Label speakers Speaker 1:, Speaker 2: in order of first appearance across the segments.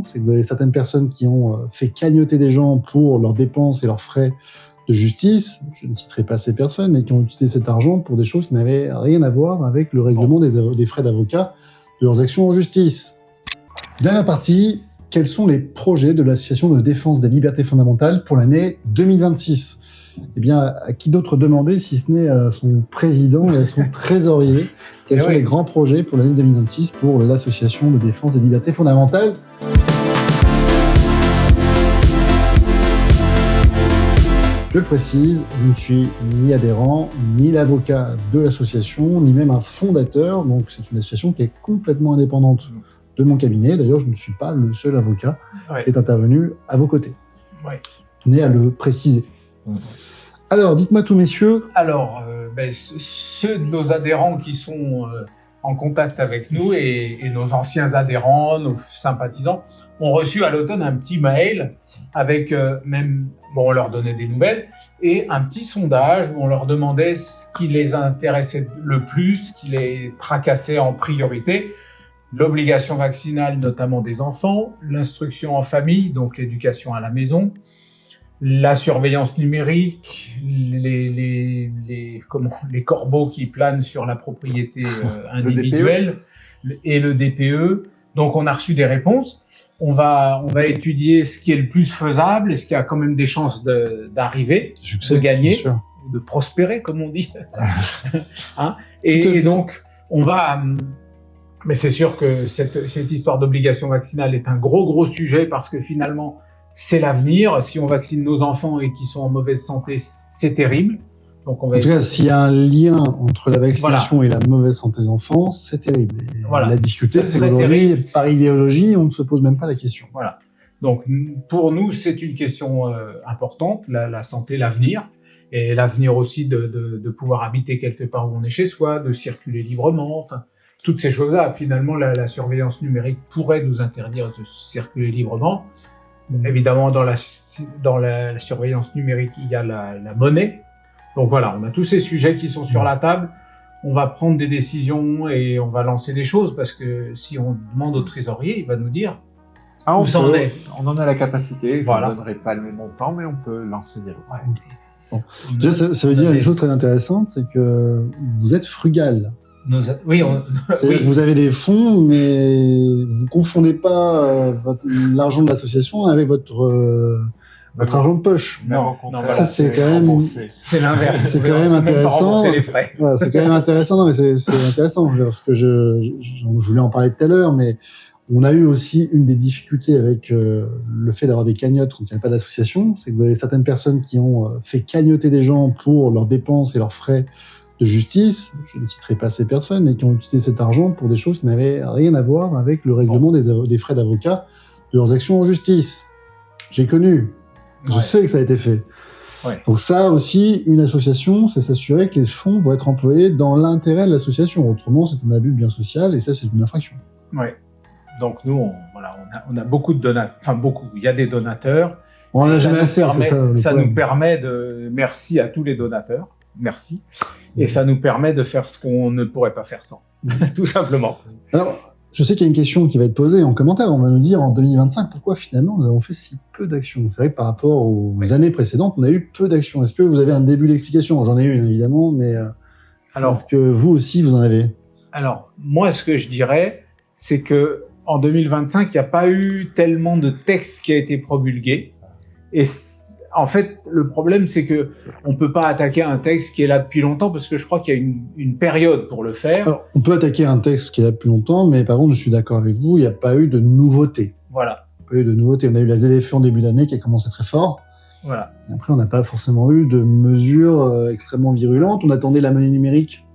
Speaker 1: association. C'est que vous avez certaines personnes qui ont fait cagnotter des gens pour leurs dépenses et leurs frais de justice. Je ne citerai pas ces personnes, mais qui ont utilisé cet argent pour des choses qui n'avaient rien à voir avec le règlement des frais d'avocat de leurs actions en justice. Dernière partie, quels sont les projets de l'Association de défense des libertés fondamentales pour l'année 2026 ? Eh bien, à qui d'autre demander si ce n'est à son président et à son trésorier? Quels sont les grands projets pour l'année 2026 pour l'Association de défense des libertés fondamentales? Je le précise, je ne suis ni adhérent, ni l'avocat de l'association, ni même un fondateur. Donc, c'est une association qui est complètement indépendante de mon cabinet. D'ailleurs, je ne suis pas le seul avocat qui est intervenu à vos côtés. Tenez à le préciser. Alors, dites-moi tout, messieurs.
Speaker 2: Alors, ceux de nos adhérents qui sont en contact avec nous et nos anciens adhérents, nos sympathisants, ont reçu à l'automne un petit mail avec on leur donnait des nouvelles et un petit sondage où on leur demandait ce qui les intéressait le plus, ce qui les tracassait en priorité. L'obligation vaccinale, notamment des enfants, l'instruction en famille, donc l'éducation à la maison, la surveillance numérique, les corbeaux qui planent sur la propriété individuelle et le DPE. Donc, on a reçu des réponses. On va étudier ce qui est le plus faisable et ce qui a quand même des chances d'arriver, de gagner, de prospérer, comme on dit. Et donc, on va... Mais c'est sûr que cette histoire d'obligation vaccinale est un gros sujet parce que finalement, c'est l'avenir. Si on vaccine nos enfants et qu'ils sont en mauvaise santé, c'est terrible. Donc on va
Speaker 1: en tout cas, s'il y a un lien entre la vaccination et la mauvaise santé des enfants, c'est terrible. La difficulté, c'est qu'aujourd'hui, par idéologie, on ne se pose même pas la question.
Speaker 2: Voilà. Donc pour nous, c'est une question importante, la santé, l'avenir. Et l'avenir aussi de pouvoir habiter quelque part où on est chez soi, de circuler librement, enfin... Toutes ces choses-là, finalement, la surveillance numérique pourrait nous interdire de circuler librement. Évidemment, dans la surveillance numérique, il y a la monnaie. Donc voilà, on a tous ces sujets qui sont sur la table. On va prendre des décisions et on va lancer des choses parce que si on demande au trésorier, il va nous dire où ça en est.
Speaker 3: On en a la capacité. Je ne donnerai pas le montant, mais on peut lancer des lois.
Speaker 1: Bon. Déjà, ça veut dire une chose très intéressante, c'est que vous êtes frugal. Que vous avez des fonds, mais vous confondez pas l'argent de l'association avec votre argent de poche.
Speaker 2: Non,
Speaker 1: ça c'est quand même.
Speaker 2: C'est l'inverse.
Speaker 1: C'est quand même intéressant.
Speaker 2: Les frais.
Speaker 1: Voilà, c'est quand même intéressant. Non, mais c'est intéressant parce que je voulais en parler tout à l'heure, mais on a eu aussi une des difficultés avec le fait d'avoir des cagnottes quand il n'y avait pas d'association, c'est que vous avez certaines personnes qui ont fait cagnotter des gens pour leurs dépenses et leurs frais de justice, je ne citerai pas ces personnes, et qui ont utilisé cet argent pour des choses qui n'avaient rien à voir avec le règlement des frais d'avocat de leurs actions en justice. J'ai connu. Je sais que ça a été fait. Donc ça aussi, une association, c'est s'assurer que les fonds vont être employés dans l'intérêt de l'association. Autrement, c'est un abus de bien social et ça, c'est une infraction.
Speaker 2: Donc nous, on a beaucoup de donateurs. Enfin, beaucoup. Il y a des donateurs.
Speaker 1: On en a jamais assez.
Speaker 2: Ça nous permet de... Merci à tous les donateurs. Merci. Et ça nous permet de faire ce qu'on ne pourrait pas faire sans. Tout simplement.
Speaker 1: Alors, je sais qu'il y a une question qui va être posée en commentaire. On va nous dire en 2025 pourquoi finalement nous avons fait si peu d'actions. C'est vrai que par rapport aux années précédentes, on a eu peu d'actions. Est-ce que vous avez un début d'explication? J'en ai une évidemment, mais est-ce que vous aussi vous en avez?
Speaker 2: Alors, moi, ce que je dirais, c'est que en 2025, il n'y a pas eu tellement de textes qui a été promulgué. Et en fait, le problème, c'est que on peut pas attaquer un texte qui est là depuis longtemps parce que je crois qu'il y a une période pour le faire.
Speaker 1: Alors, on peut attaquer un texte qui est là depuis longtemps, mais par contre, je suis d'accord avec vous, il n'y a pas eu de nouveauté.
Speaker 2: Voilà.
Speaker 1: Il n'y a pas eu de nouveauté. On a eu la ZFE en début d'année qui a commencé très fort.
Speaker 2: Voilà.
Speaker 1: Et après, on n'a pas forcément eu de mesures extrêmement virulentes. On attendait la monnaie numérique.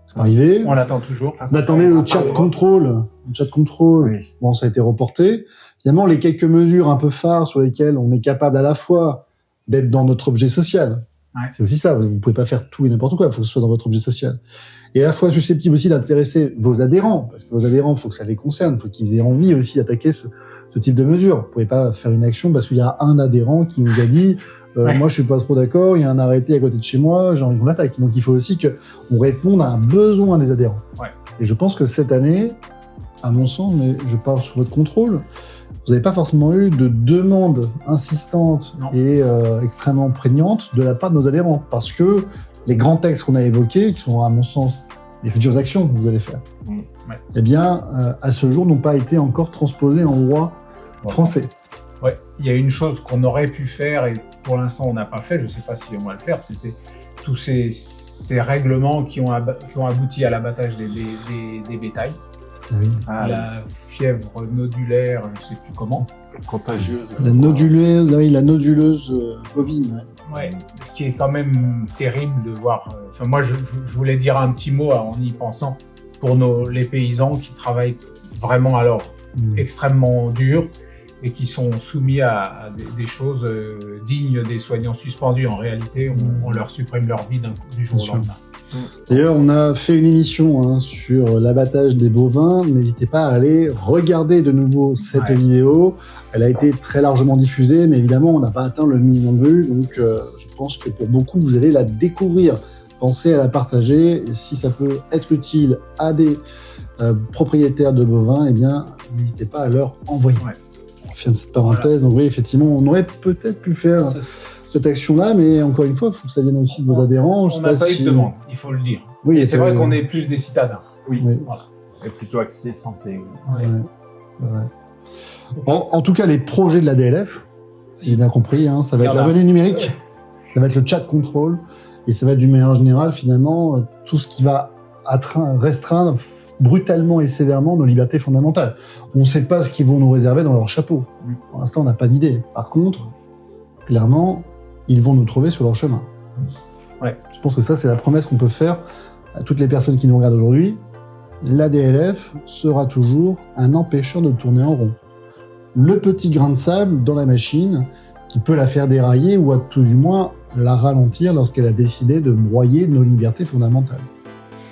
Speaker 1: C'est pas arrivé.
Speaker 2: On l'attend toujours.
Speaker 1: On attendait le chat control. Le chat control.
Speaker 3: Oui.
Speaker 1: Bon, ça a été reporté. Finalement, les quelques mesures un peu phares sur lesquelles on est capable à la fois d'être dans notre objet social. C'est aussi ça. Vous pouvez pas faire tout et n'importe quoi. Il faut que ce soit dans votre objet social. Et à la fois susceptible aussi d'intéresser vos adhérents. Parce que vos adhérents, il faut que ça les concerne. Il faut qu'ils aient envie aussi d'attaquer ce type de mesures. Vous pouvez pas faire une action parce qu'il y a un adhérent qui vous a dit moi, je suis pas trop d'accord. Il y a un arrêté à côté de chez moi. J'ai envie qu'on l'attaque. Donc, il faut aussi qu'on réponde à un besoin des adhérents. Et je pense que cette année, à mon sens, mais je parle sous votre contrôle, vous n'avez pas forcément eu de demande insistante
Speaker 2: Non.
Speaker 1: et extrêmement prégnante de la part de nos adhérents, parce que les grands textes qu'on a évoqués, qui sont à mon sens les futures actions que vous allez faire,
Speaker 2: Ouais.
Speaker 1: eh bien, à ce jour, n'ont pas été encore transposés en droit français.
Speaker 2: Ouais, il y a une chose qu'on aurait pu faire et pour l'instant on n'a pas fait, je ne sais pas si on va le faire, c'était tous ces règlements qui ont abouti à l'abattage des bétails.
Speaker 1: Ah oui.
Speaker 2: La fièvre nodulaire, je ne sais plus comment.
Speaker 3: Contagieuse.
Speaker 1: La noduleuse bovine.
Speaker 2: Ouais, ce qui est quand même terrible de voir. Enfin, moi, je voulais dire un petit mot en y pensant pour les paysans qui travaillent vraiment extrêmement dur et qui sont soumis à des choses dignes des soignants suspendus. En réalité, on leur supprime leur vie du jour au lendemain.
Speaker 1: D'ailleurs, on a fait une émission sur l'abattage des bovins. N'hésitez pas à aller regarder de nouveau cette vidéo. Elle a été très largement diffusée, mais évidemment, on n'a pas atteint le million de vues. Donc, je pense que pour beaucoup, vous allez la découvrir. Pensez à la partager. Et si ça peut être utile à des propriétaires de bovins, eh bien, n'hésitez pas à leur envoyer. Ouais. On ferme cette parenthèse. Voilà. Donc oui, effectivement, on aurait peut-être pu faire cette action-là, mais encore une fois, il faut que ça vienne aussi de vos adhérents.
Speaker 2: On n'a pas eu de demande, il faut le dire. Oui, et c'est vrai qu'on est plus des citadins.
Speaker 3: Oui. Voilà. Et plutôt axé santé.
Speaker 1: Ouais. Ouais. En tout cas, les projets de la DLF, si j'ai bien compris, ça va être la monnaie numérique, ça va être le chat control, et ça va être d'une manière générale, finalement, tout ce qui va restreindre brutalement et sévèrement nos libertés fondamentales. On ne sait pas ce qu'ils vont nous réserver dans leur chapeau. Pour l'instant, on n'a pas d'idée. Par contre, clairement, ils vont nous trouver sur leur chemin.
Speaker 2: Ouais.
Speaker 1: Je pense que ça, c'est la promesse qu'on peut faire à toutes les personnes qui nous regardent aujourd'hui. La DLF sera toujours un empêcheur de tourner en rond. Le petit grain de sable dans la machine qui peut la faire dérailler ou à tout du moins la ralentir lorsqu'elle a décidé de broyer nos libertés fondamentales.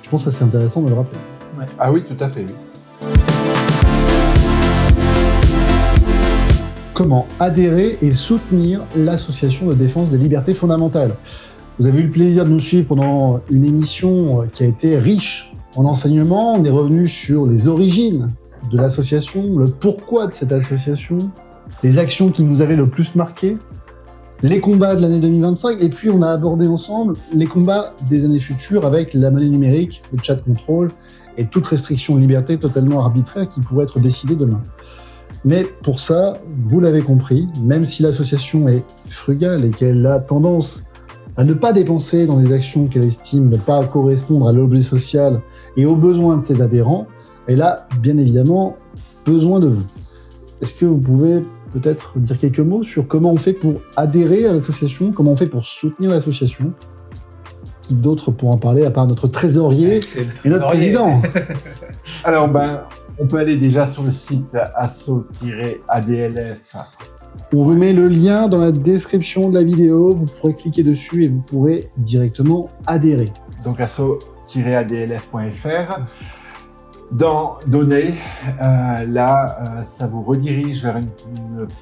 Speaker 1: Je pense que ça, c'est intéressant de le rappeler.
Speaker 3: Ouais. Ah oui, tout à fait.
Speaker 1: Comment adhérer et soutenir l'association de défense des libertés fondamentales. Vous avez eu le plaisir de nous suivre pendant une émission qui a été riche en enseignements. On est revenu sur les origines de l'association, le pourquoi de cette association, les actions qui nous avaient le plus marqué, les combats de l'année 2025, et puis on a abordé ensemble les combats des années futures avec la monnaie numérique, le chat control et toute restriction de liberté totalement arbitraire qui pourrait être décidée demain. Mais pour ça, vous l'avez compris, même si l'association est frugale et qu'elle a tendance à ne pas dépenser dans des actions qu'elle estime ne pas correspondre à l'objet social et aux besoins de ses adhérents, elle a bien évidemment besoin de vous. Est-ce que vous pouvez peut-être dire quelques mots sur comment on fait pour adhérer à l'association, comment on fait pour soutenir l'association? Qui d'autre pour en parler à part notre trésorier et notre président?
Speaker 3: Alors, on peut aller déjà sur le site asso-adlf.
Speaker 1: On vous met le lien dans la description de la vidéo, vous pourrez cliquer dessus et vous pourrez directement adhérer.
Speaker 3: Donc asso-adlf.fr. Dans Données, ça vous redirige vers une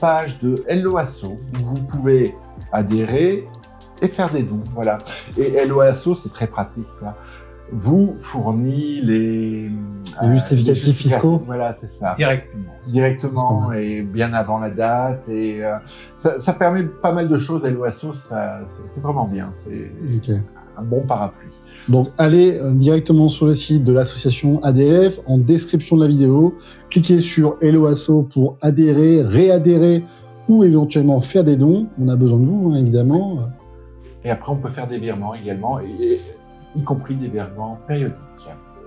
Speaker 3: page de Hello Asso où vous pouvez adhérer et faire des dons. Voilà. Et Hello Asso, c'est très pratique ça. Vous fournit les
Speaker 1: justificatifs fiscaux.
Speaker 3: Voilà, c'est ça.
Speaker 2: Directement
Speaker 3: et bien avant la date. Et ça permet pas mal de choses. Hello Asso, c'est vraiment bien. C'est un bon parapluie.
Speaker 1: Donc, allez directement sur le site de l'association ADLF, en description de la vidéo, cliquez sur Hello Asso pour adhérer, réadhérer ou éventuellement faire des dons. On a besoin de vous, évidemment.
Speaker 3: Et après, on peut faire des virements également, y compris des virements périodiques.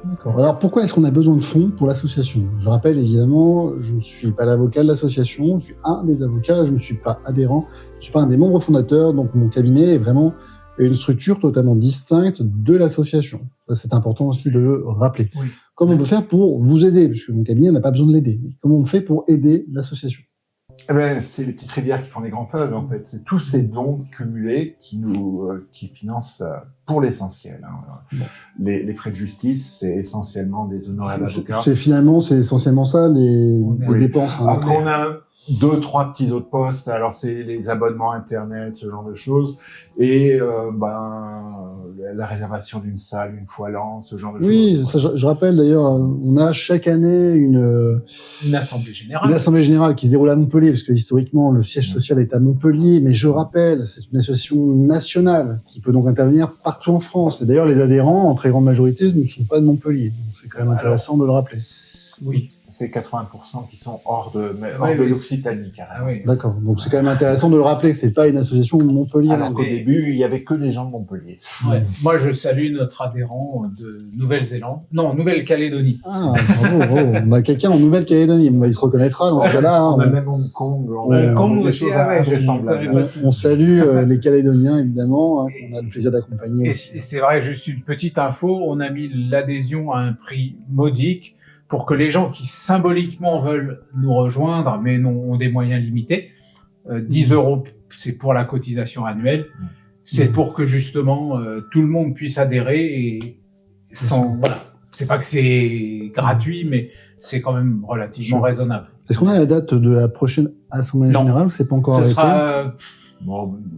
Speaker 1: D'accord. Alors, pourquoi est-ce qu'on a besoin de fonds pour l'association? Je rappelle, évidemment, je ne suis pas l'avocat de l'association, je suis un des avocats, je ne suis pas adhérent, je ne suis pas un des membres fondateurs, donc mon cabinet est vraiment une structure totalement distincte de l'association. Ça, c'est important aussi de le rappeler. Oui. Comment on peut faire pour vous aider? Puisque mon cabinet n'a pas besoin de l'aider. Mais comment on fait pour aider l'association?
Speaker 3: C'est les petites rivières qui font des grands fleuves, en fait. C'est tous ces dons cumulés qui financent pour l'essentiel. Bon. Les frais de justice, c'est essentiellement des honoraires d'avocats.
Speaker 1: C'est essentiellement ça, les dépenses.
Speaker 3: Après, on a 2-3 petits autres postes. Alors, c'est les abonnements Internet, ce genre de choses. Et la réservation d'une salle une fois l'an, ce genre de choses.
Speaker 1: Oui, ça, je rappelle d'ailleurs, on a chaque année une
Speaker 2: assemblée générale.
Speaker 1: Une assemblée générale qui se déroule à Montpellier, parce que historiquement, le siège social est à Montpellier. Mais je rappelle, c'est une association nationale qui peut donc intervenir partout en France. Et d'ailleurs, les adhérents, en très grande majorité, ne sont pas de Montpellier. Donc c'est quand même intéressant de le rappeler.
Speaker 2: Oui.
Speaker 3: C'est 80% qui sont hors de l'Occitanie, carrément.
Speaker 2: Ah, oui.
Speaker 1: D'accord. Donc c'est quand même intéressant de le rappeler que c'est pas une association de Montpellier.
Speaker 3: Alors qu'au début, il y avait que des gens de Montpellier.
Speaker 2: Ouais. Moi, je salue notre adhérent de Nouvelle-Calédonie.
Speaker 1: Ah, bravo. On a quelqu'un en Nouvelle-Calédonie. Il se reconnaîtra dans ce cas-là.
Speaker 3: On a même Hong Kong.
Speaker 2: Hong Kong aussi,
Speaker 1: on salue les Calédoniens, évidemment, qu'on a le plaisir d'accompagner aussi.
Speaker 2: Et c'est vrai, juste une petite info, on a mis l'adhésion à un prix modique pour que les gens qui symboliquement veulent nous rejoindre, mais ont des moyens limités, 10 €, c'est pour la cotisation annuelle. C'est pour que justement tout le monde puisse adhérer et voilà. C'est pas que c'est gratuit, mais c'est quand même relativement raisonnable.
Speaker 1: Est-ce qu'on a la date de la prochaine assemblée générale ou c'est pas encore arrêté?
Speaker 2: Ce sera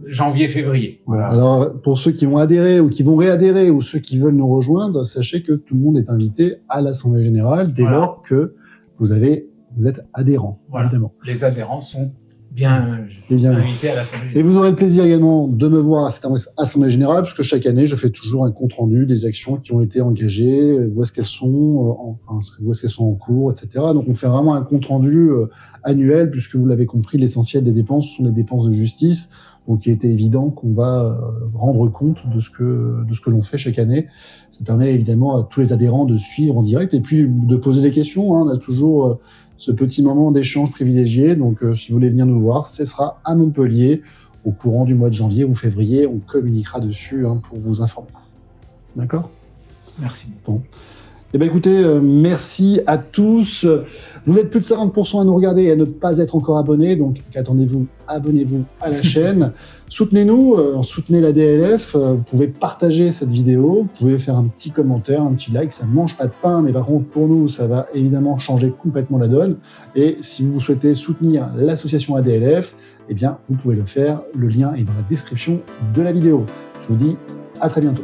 Speaker 2: janvier-février.
Speaker 1: Voilà. Alors, pour ceux qui vont adhérer ou qui vont réadhérer ou ceux qui veulent nous rejoindre, sachez que tout le monde est invité à l'assemblée générale dès lors que vous êtes adhérent, évidemment.
Speaker 2: Les adhérents sont bien invités à l'assemblée générale.
Speaker 1: Et vous aurez le plaisir également de me voir à cette assemblée générale, puisque chaque année, je fais toujours un compte rendu des actions qui ont été engagées, où est-ce qu'elles sont, où est-ce qu'elles sont en cours, etc. Donc, on fait vraiment un compte rendu annuel, puisque vous l'avez compris, l'essentiel des dépenses sont les dépenses de justice. Donc, il était évident qu'on va rendre compte de ce que l'on fait chaque année. Ça permet évidemment à tous les adhérents de suivre en direct et puis de poser des questions. On a toujours ce petit moment d'échange privilégié. Donc, si vous voulez venir nous voir, ce sera à Montpellier au courant du mois de janvier ou février. On communiquera dessus pour vous informer. D'accord ?
Speaker 2: Merci.
Speaker 1: Bon. Eh bien, écoutez, merci à tous. Vous êtes plus de 50% à nous regarder et à ne pas être encore abonnés. Donc, qu'attendez-vous ? Abonnez-vous à la chaîne. Soutenez-nous, soutenez la DLF. Vous pouvez partager cette vidéo. Vous pouvez faire un petit commentaire, un petit like. Ça ne mange pas de pain, mais par contre, pour nous, ça va évidemment changer complètement la donne. Et si vous souhaitez soutenir l'association ADLF, eh bien, vous pouvez le faire. Le lien est dans la description de la vidéo. Je vous dis à très bientôt.